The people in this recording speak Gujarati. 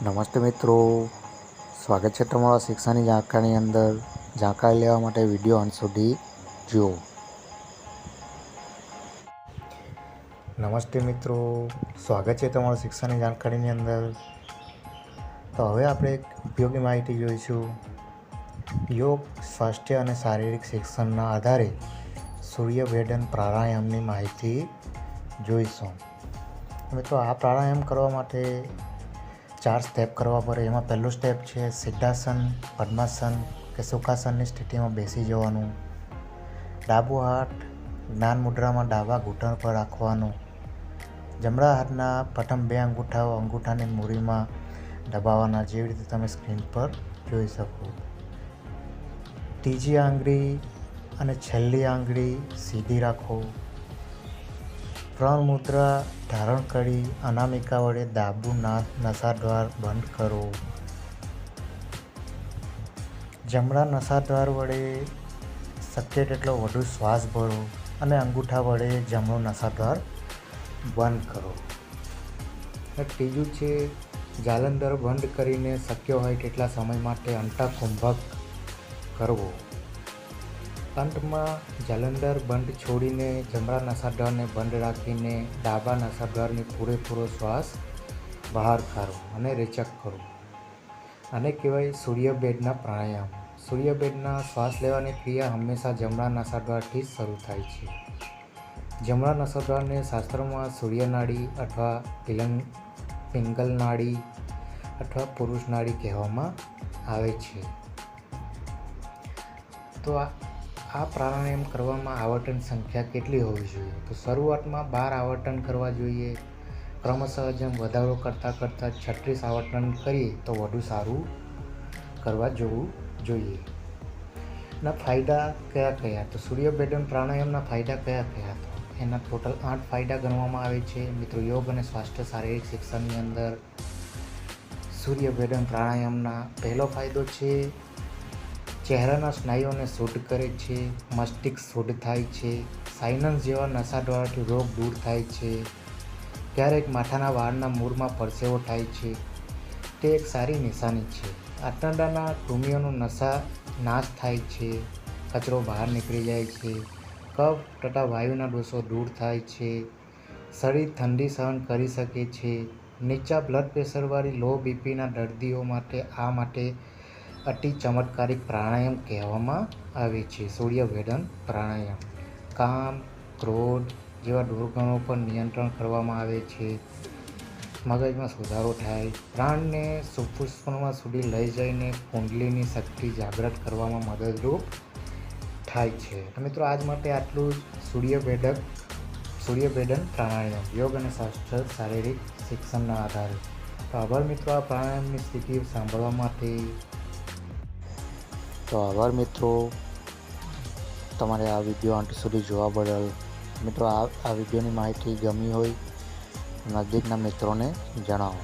નમસ્તે મિત્રો, સ્વાગત છે તમારા શિક્ષાની જાણકારીની અંદર. જાણકારી લેવા માટે વિડીયો અંત સુધી જુઓ. નમસ્તે મિત્રો, સ્વાગત છે તમારા શિક્ષાની જાણકારીની અંદર. તો હવે આપણે એક ઉપયોગી માહિતી જોઈશું. યોગ, સ્વાસ્થ્ય અને શારીરિક શિક્ષણના આધારે સૂર્યભેદન પ્રાણાયામની માહિતી જોઈશું. મિત્રો, આ પ્રાણાયામ કરવા માટે 4 સ્ટેપ કરવા પડે. એમાં પહેલું સ્ટેપ છે સિદ્ધાસન, પદ્માસન કે સુખાસનની સ્થિતિમાં બેસી જવાનું. ડાબો હાથ જ્ઞાન મુદ્રામાં ડાબા ઘૂંટણ પર રાખવાનું. જમણા હાથના પ્રથમ 2 અંગૂઠાઓ અંગૂઠાની મૂરીમાં દબાવવાના, જેવી રીતે તમે સ્ક્રીન પર જોઈ શકો. ત્રીજી આંગળી અને છેલ્લી આંગળી સીધી રાખો. પ્રણ મુદ્રા ધારણ કરી અનામિકા વડે ડાબું નસાદ્વાર બંધ કરો. જમણા નસાદ્વાર વડે શક્ય તેટલો વધુ શ્વાસ ભરો અને અંગૂઠા વડે જમણો નસાદ્વાર બંધ કરો. ત્રીજું છે જાલંધર બંધ કરીને શક્ય હોય તેટલા સમય માટે અંતઃકુંભક કરવો. અંતમાં જાલંધર બંધ છોડીને જમણા નસાદ્વારને બંધ રાખીને ડાબા નસાદ્વારની પૂરેપૂરો શ્વાસ બહાર કાઢો અને રેચક કરો. આને કહેવાય સૂર્યભેદના પ્રાણાયામ. સૂર્યભેદના શ્વાસ લેવાની ક્રિયા હંમેશા જમણા નસાદ્વારથી જ શરૂ થાય છે. જમણા નસાદ્વારને શાસ્ત્રમાં સૂર્યનાડી અથવા પિંગલ નાડી અથવા પુરુષ નાડી કહેવામાં આવે છે. તો આ પ્રાણાયામ કરવામાં આવર્તન સંખ્યા કેટલી હોવી જોઈએ? તો શરૂઆતમાં 12 આવર્તન કરવા જોઈએ. ક્રમશઃ જેમ વધારો કરતાં 36 આવર્તન કરીએ તો વધુ સારું કરવા જવું જોઈએ. ના ફાયદા કયા કયા? તો સૂર્યભેદન પ્રાણાયામના ફાયદા કયા કયા? તો એના ટોટલ 8 ફાયદા ગણવામાં આવે છે. મિત્રો, યોગ અને સ્વાસ્થ્ય શારીરિક શિક્ષણની અંદર સૂર્યભેદન પ્રાણાયામના પહેલો ફાયદો છે ચહેરાના સ્નાયુઓને શુદ્ધ કરે છે, મસ્તિષ્ક શુદ્ધ થાય છે, સાઇનસ જેવા નસાદ્વારથી રોગ દૂર થાય છે, ક્યારેક માથાના વાળના મૂળમાં પરસેવો થાય છે. તે એક સારી નિશાની છે. આંતરડાના કૃમિઓનો નાશ થાય છે, કચરો બહાર નીકળી જાય છે, કફ તથા વાયુના દોષો દૂર થાય છે, શરીર ઠંડી સહન કરી શકે છે. નીચા બ્લડ પ્રેશરવાળી લો બીપીના દર્દીઓ માટે અતિ ચમત્કારિક પ્રાણાયામ કહેવામાં આવે છે સૂર્યભેદન પ્રાણાયામ. કામ, ક્રોધ જેવા દુર્ગુણો પર નિયંત્રણ કરવામાં આવે છે. મગજમાં સુધારો થાય, પ્રાણને સુષુમ્ના સુધી લઈ જઈને કુંડલીની શક્તિ જાગૃત કરવામાં મદદરૂપ થાય છે. તો મિત્રો, આજ માટે આટલું જ. સૂર્યભેદન પ્રાણાયામ, યોગ અને સ્વાસ્થ્ય શારીરિક શિક્ષણના આધારે. તો આભાર મિત્રો આ પ્રાણાયામની સ્થિતિ સાંભળવા માટે. તો આભાર મિત્રો તમારે આ વિડીયો અંત સુધી જોવા બદલ. મિત્રો, આ વિડીયોની માહિતી ગમી હોય નજીકના મિત્રોને જણાવો.